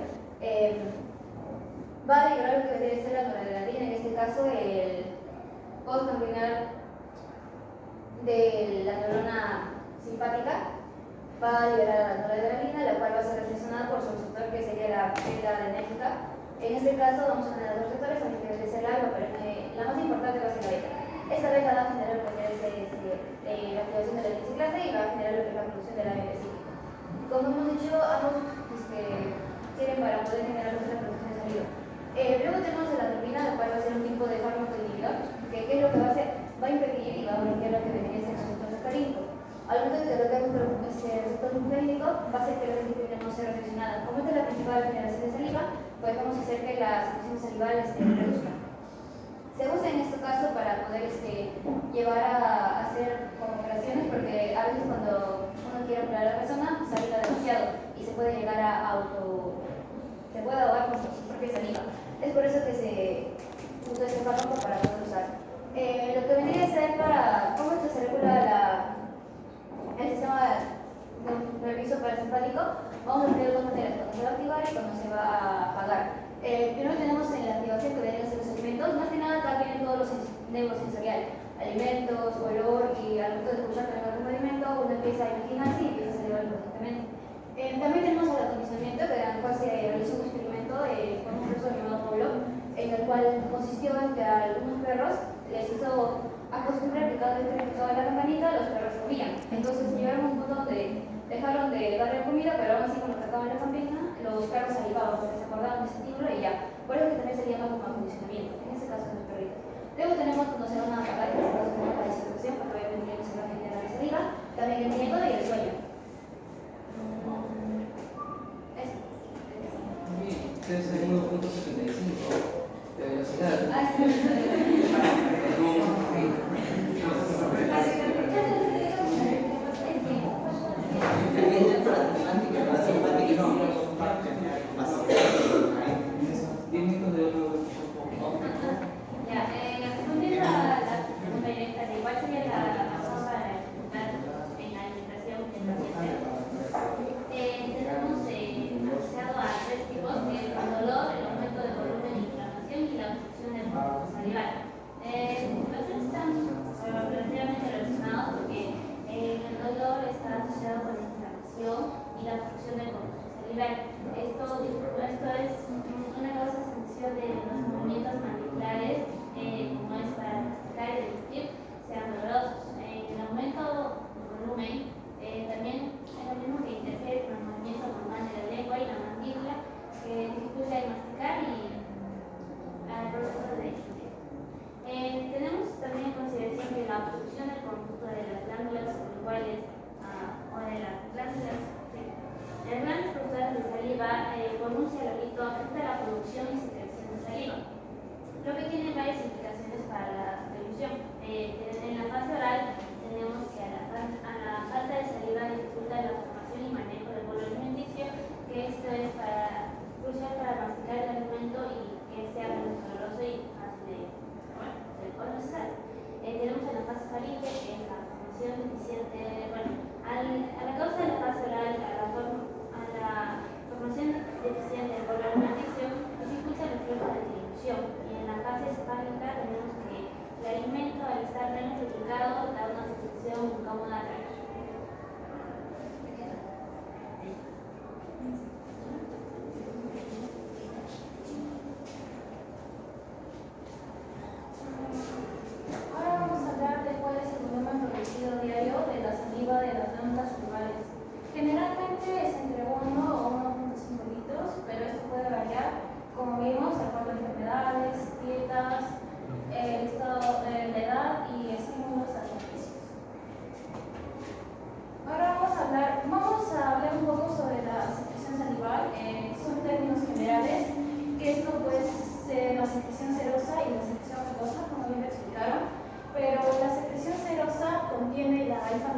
Va a liberar lo que debe ser la noradrenalina, en este caso el postgangliar de la neurona simpática, va a liberar la noradrenalina, la cual va a ser recepcionada por su receptor, que sería la beta adrenérgica. En este caso vamos a tener dos receptores, a que es el alfa, pero la más importante va a ser la beta. Esta beta va a generar lo que es la activación de la biciclase y va a generar lo que es la producción del AMP psíquico. Como hemos dicho, ambos sirven para poder generar nuestra producción de saliva. Luego tenemos la atropina, la cual va a ser un tipo de fármaco inhibidor, que ¿qué es lo que va a hacer? Va a impedir y va a bloquear lo que vendría a ser el receptor muscarínico. Al momento de bloquear este receptor muscarínico, va a hacer que la disciplina no sea reflexionada. Como esta es la principal generación de saliva, pues vamos a hacer que la secreción salival reduzca. Se usa en este caso para poder llevar a hacer como operaciones, porque a veces cuando uno quiere operar a la persona, saliva demasiado y se puede llegar a se puede ahogar con su propia saliva. Es por eso que se usa este fármaco para poder usar. Lo que vendría a ser para cómo se regula el sistema nervioso parasimpático, vamos a ver dos maneras, cuando se va a activar y cuando se va a apagar. Primero tenemos en la activación que deberían ser los alimentos, más que nada acá vienen todos los neurosensoriales, alimentos, olor, y al momento de escuchar que algún alimento, uno empieza a imaginarse y empieza a celebrar constantemente. También tenemos el acondicionamiento, que en el cual se realizó un experimento con un profesor llamado Pablo, en el cual consistió en que a algunos perros les hizo acostumbrar que cada vez que tocaba la campanita, los perros comían. Entonces llegaron a un punto donde dejaron de darle comida, pero aún así cuando tocaban la campana, los perros salivaban porque se acordaban de ese estímulo y ya. Por eso que también se llama como acondicionamiento, en este caso de los perritos. Luego tenemos cuando se van a apagar, en este caso tenemos la distribución, porque obviamente no se va a generar la saliva, también el miedo y el sueño. Ustedes en 1.75 de velocidad. Ya, respondiendo a la pregunta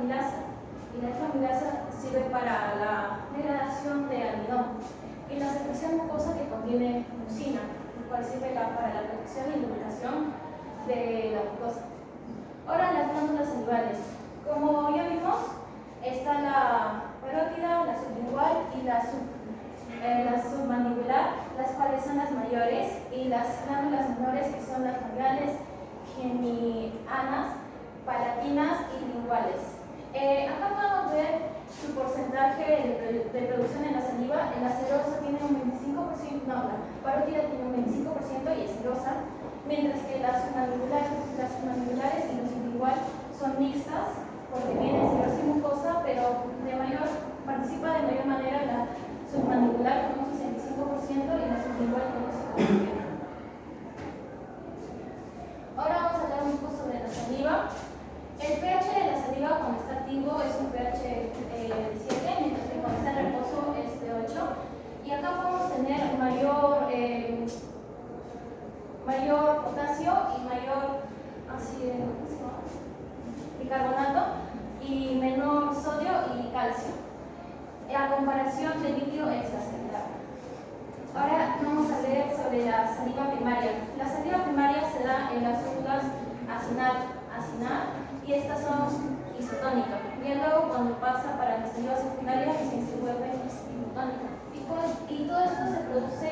amilasa. Y la alfa-amilasa sirve para la degradación de almidón. Y la secreción mucosa que contiene mucina, el cual sirve para la protección y lubricación de la mucosa. Ahora las glándulas salivales. Como ya vimos, está la parótida, la sublingual y la submandibular, las cuales son las mayores, y las glándulas menores, que son las labiales, genianas, palatinas y linguales. Acá podemos ver su porcentaje de producción en la saliva. La serosa tiene un 25%, no, la parótida tiene un 25% y es serosa, mientras que las submandibulares y la sublingual son mixtas, porque tienen serosa y mucosa, pero participa de mayor manera la submandibular con un 65% y la sublingual con un 5%. Ahora vamos a hablar un poco sobre la saliva. El pH de la saliva cuando está activo es un pH de 7, mientras que cuando está en reposo es de 8. Y acá podemos tener mayor potasio y mayor bicarbonato y menor sodio y calcio, a comparación del líquido extracelular. Ahora vamos a ver sobre la saliva primaria. La saliva primaria se da en las células acinar, y estas son isotónicas. Y luego cuando pasa para la saliva secundaria se vuelve hipotónica. Y todo esto se produce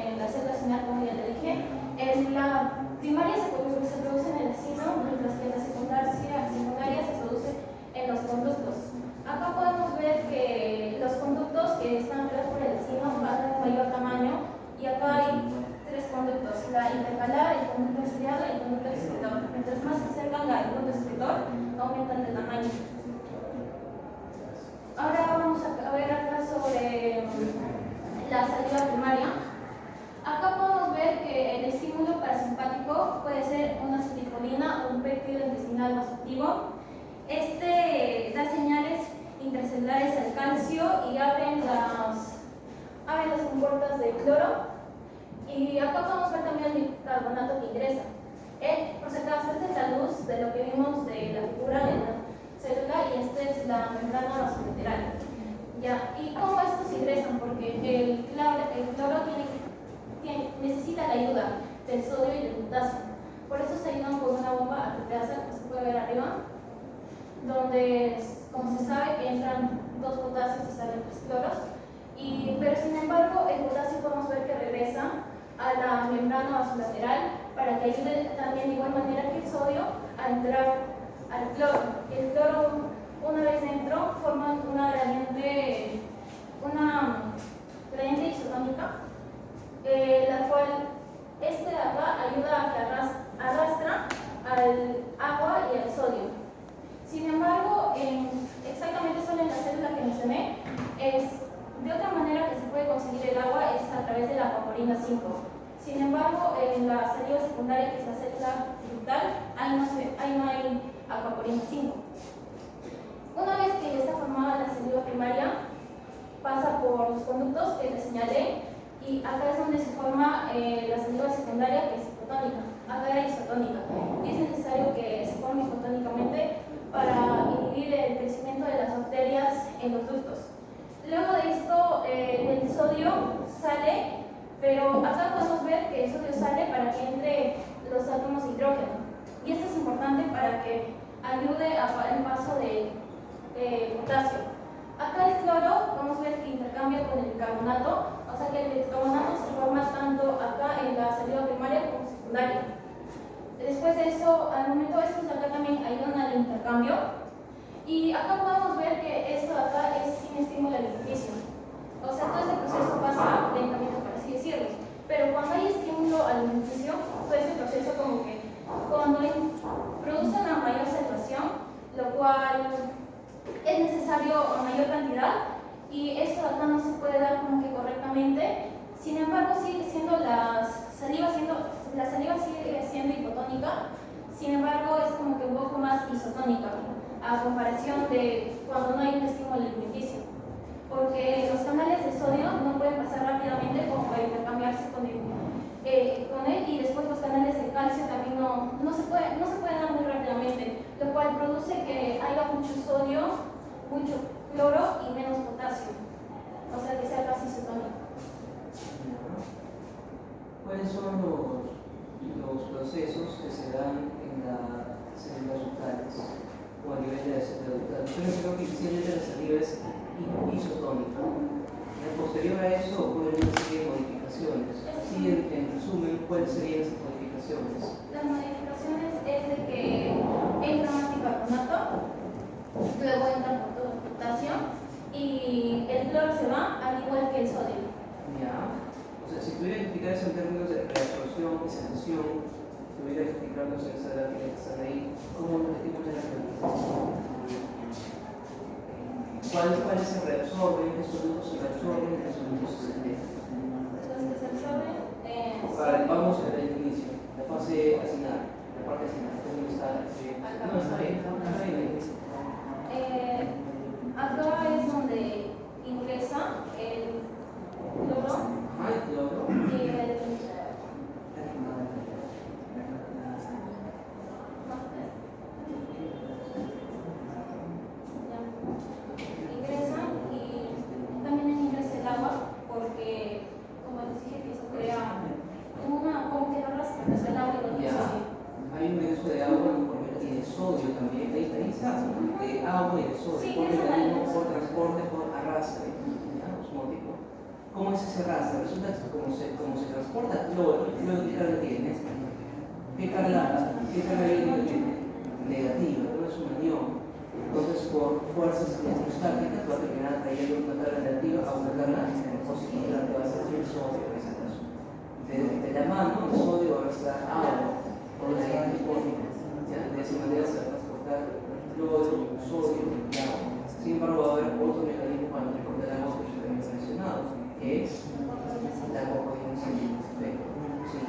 en la célula acinar, como ya le dije. En la primaria se produce en el acino, mientras que en la secundaria se produce en los conductos. Acá podemos ver que los conductos que están creados por el acino van de mayor tamaño, y acá hay 3 conductos: la intercalar, el conducto estriado y el conducto excretor. Mientras más se acercan al conducto excretor, aumentan de tamaño. Ahora vamos a ver acá sobre la saliva primaria. Acá podemos ver que el estímulo parasimpático puede ser una acetilcolina o un péptido intestinal más activo. Este da señales intracelulares al calcio y abren las compuertas de cloro. Y acá podemos ver también el bicarbonato que ingresa. Por si acaso, esta es la luz de lo que vimos de la figura de la célula, y esta es la membrana vasolateral. ¿Ya? ¿Y cómo estos ingresan? Porque el cloro necesita la ayuda del sodio y del potasio. Por eso se ayudan con una bomba apropiada, que se puede ver arriba, donde, como se sabe, que entran 2 potasios y salen 3 cloros. Pero sin embargo, el potasio podemos ver que regresa a la membrana vasolateral para que ayude también de igual manera que el sodio a entrar al cloro. El cloro, una vez dentro, forma una gradiente isotónica, la cual de acá ayuda a que arrastra al agua y al sodio. Sin embargo, exactamente solo en la célula que mencioné, de otra manera que se puede conseguir el agua es a través de la aquaporina 5. Sin embargo, en la saliva secundaria, que es la célula ductal, ahí no hay aquaporina 5. Una vez que ya está formada la saliva primaria, pasa por los conductos que les señalé, y acá es donde se forma la saliva secundaria, que es hipotónica. Acá era isotónica. Y es necesario que se forme hipotónicamente para inhibir el crecimiento de las bacterias en los ductos. Luego de esto, el sodio sale, pero acá podemos ver que el sodio sale para que entre los átomos de hidrógeno. Y esto es importante para que ayude al paso de potasio. Acá el cloro, vamos a ver que intercambia con el bicarbonato, o sea que el bicarbonato se forma tanto acá en la saliva primaria como secundaria. Después de eso, al momento estos de acá también ayudan al intercambio. Y acá podemos ver que esto de acá es sin estímulo alimenticio. O sea, todo este proceso pasa lentamente, por así decirlo. Pero cuando hay estímulo alimenticio, todo este proceso como que produce una mayor saturación, lo cual es necesario a mayor cantidad, y esto de acá no se puede dar como que correctamente. Sin embargo, sigue siendo la saliva sigue siendo hipotónica. Sin embargo, es como que un poco más isotónica a comparación de cuando no hay un estímulo alimenticio, porque los canales de sodio no pueden pasar rápidamente como para intercambiarse con él, y después los canales de calcio también no se pueden dar muy rápidamente, lo cual produce que haya mucho mucho sodio, mucho cloro y menos potasio. O sea, que sea casi isotónico. ¿Cuáles son los procesos que se dan en las células ductales o a nivel de la célula ductal? Yo creo que inicialmente la saliva es isotónica. Posterior a eso ocurren una serie de modificaciones. Así, en resumen, ¿cuáles serían esas modificaciones? Las modificaciones es de que entra más bicarbonato, luego entra potasio y el cloro se va al igual que el sodio. Ya. O sea, si tuviera que explicar eso en términos de reabsorción y sedación, tuviera que explicarnos en esa gráfica que están ahí, ¿cómo nos metimos en la reabsorción? ¿Cuáles se reabsorben? ¿Qué solutos se reabsorben? ¿Qué solutos se sedan? Los que se absorben Vamos al inicio, la fase acinar, la parte acinar, ¿dónde está? No, está bien, está bien. Acá es donde ingresa el cloro El cloro. y el ingresan y también ingresa el agua porque, como les dije, que eso crea como que arrastra el agua y el sodio. Hay un ingreso de agua y de sodio también, ahí está, de agua y de sodio, Sí, por es mecanismo, la- por transporte, por arrastre, osmótico. ¿Cómo es ese arrastre? Resulta que como se transporta cloro, ¿qué carga tiene? ¿Qué carga tiene? Negativa, no es un anión. Entonces, por fuerzas electrostáticas va a terminar trayendo una carga negativa a una carga positiva, que va a ser el sodio en ese caso. De la mano, el sodio va a estar agua, por la siguiente forma. De esa manera se va a transportar cloro, sodio y agua. Sin embargo, va a haber otro mecanismo para transportar el agua que yo también he mencionado, que es la coordinación. Sí.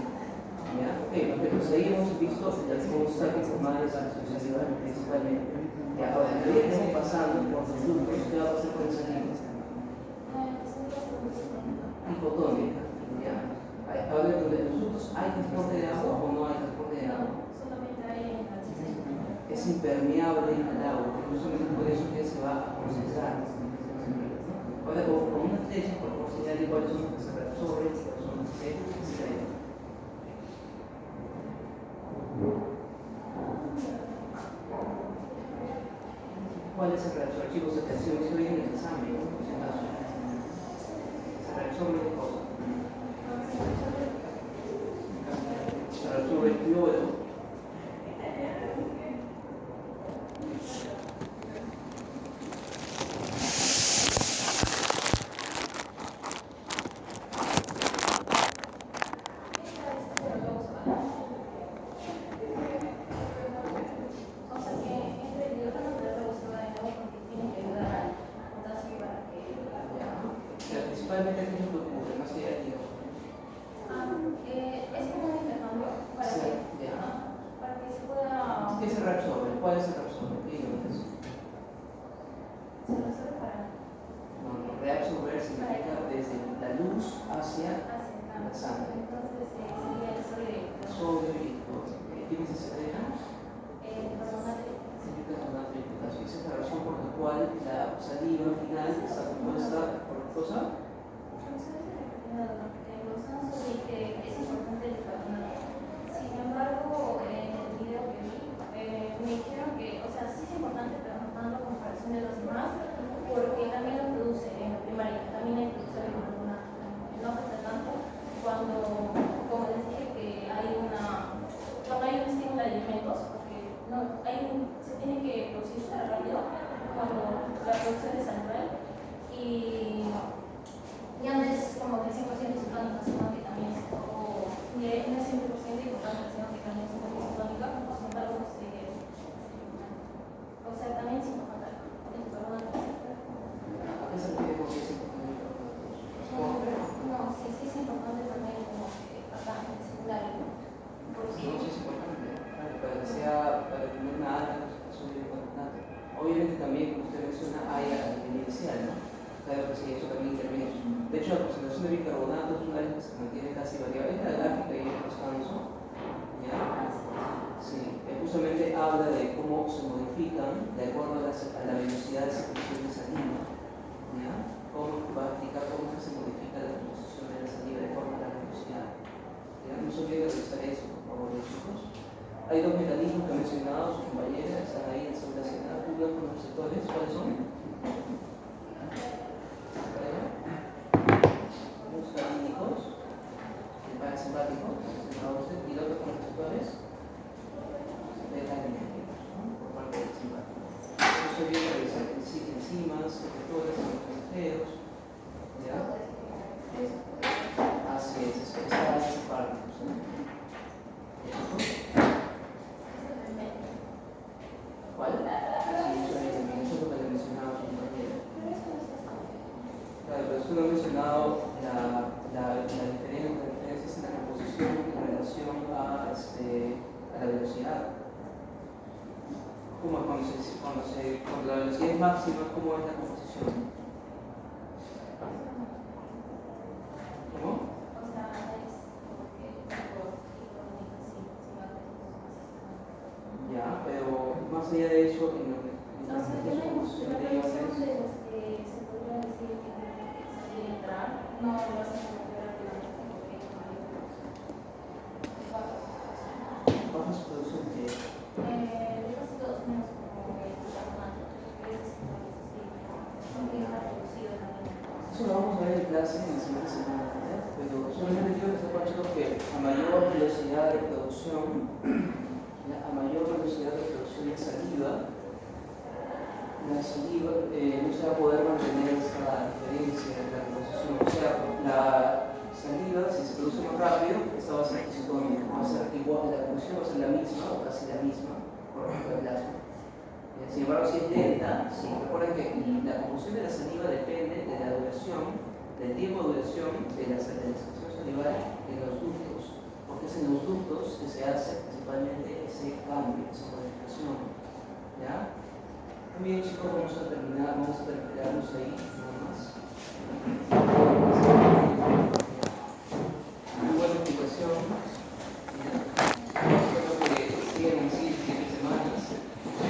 ¿Ya? Ok, perfecto. Pues ahí hemos visto cómo está conformada esa sociedad principalmente. Ya, ahora, a medida que estamos pasando por los ductos, ¿qué va a pasar con esa línea? Hipotónica. ¿Ya? Ahora, en los ductos, ¿hay transporte de agua o no hay transporte de agua? Solamente hay en la sistema. Es impermeable al agua, justamente por eso que se va a procesar. Ahora, con una flecha, por señalar cuáles son los que se reabsorben y cuáles son los que se sedan. ¿Cuál es el reabsorbe? Chicos, atención, esto viene en el examen, por si acaso. Se reabsorbe de cosas. Se reabsorbe el cloro. O sea que entre el hidrógeno de la se va de nuevo porque tiene que ayudar al potasio para que Principalmente, ¿qué es lo que ocurre? Más allá del hidrógeno. es como un intercambio para Sí, que, ya. para que se pueda ¿Qué se reabsorbe? ¿Cuál es el reabsorbe? ¿Qué iones? se resuelve para No, reabsorber significa desde la luz hacia la sangre. entonces sería el sodio Sodio y cloro. ¿Quiénes se separan? carbonato. Significa carbonato y potasio. Esa es la razón por la cual la saliva final está compuesta por ¿qué cosa? Es importante el carbonato. Sin embargo, en el video que vi, me dijeron que, o sea, sí es importante, pero no tanto a comparación de los demás, porque también lo produce en la primaria, también hay producción de carbonato. No afecta tanto cuando, como les dije, que cuando hay un estímulo de alimentos, porque se tiene que producir súper rápido cuando la producción es natural y ya no es como que 100% isotónica, sino que también es un poco, no es 100% importante, sino que también es un poco isotónica, sin embargo, o sea, también es importante el carbonato. ¿A qué se refiere con que es importante? No, sí es importante también como que acá en el secundario, porque No, sí es importante. Para que tener una alta concentración de carbonato. Obviamente también, como usted menciona, hay a nivel inicial, ¿no? Claro que sí, eso también interviene. De hecho, la concentración de bicarbonato es una vez que se mantiene casi variable. Es la gráfica y el descanso. ¿Ya? Sí, justamente habla de cómo se modifican de acuerdo a la velocidad de secreción de saliva, ¿ya? Cómo va a explicar cómo se modifica la composición de la saliva de acuerdo a la velocidad. ¿Ya? No se olviden de revisar eso, por favor, chicos. Hay dos mecanismos que ha mencionado su compañera, están ahí en la segunda escena. Uno con los receptores, ¿cuáles son? Muscarínicos, el parasimpático, y el otro con los receptores. Por parte del simpático. No se olviden de revisar enzimas, efectores, mensajeros. ¿Ya? Así es, está esa parte. ¿Cuál? Sí, eso es lo que le mencionaba a su compañera. Claro, pero eso no he mencionado las diferencias en la composición en relación a la velocidad. ¿Cómo es cuando la velocidad es máxima, cómo es la composición? ¿Cómo? Ya, pero más allá de eso, en los mecanismos de composición de iones. Se podría decir que salir y entrar, no lo vas a poder rápidamente porque ¿Baja su producción qué? casi todos menos como el carbonato, que es que está producido también. Eso lo vamos a ver en clase en la siguiente semana, ¿verdad? Pero solamente quiero que sepan, chicos, que a mayor velocidad de producción de saliva, la saliva no se va a poder mantener esa diferencia en la composición. O sea, la saliva, si se produce más rápido, esta va a ser isotónica, va a ser igual, la composición va a ser la misma o casi la misma por ejemplo el plasma. Sin embargo, si es lenta, sí, recuerden que la composición de la saliva depende de la duración, del tiempo de duración de la secreción salival en los ductos, porque es en los ductos que se hace principalmente ese cambio, esa modificación. ¿Ya? Muy bien, chicos, vamos a terminarnos ahí nada más.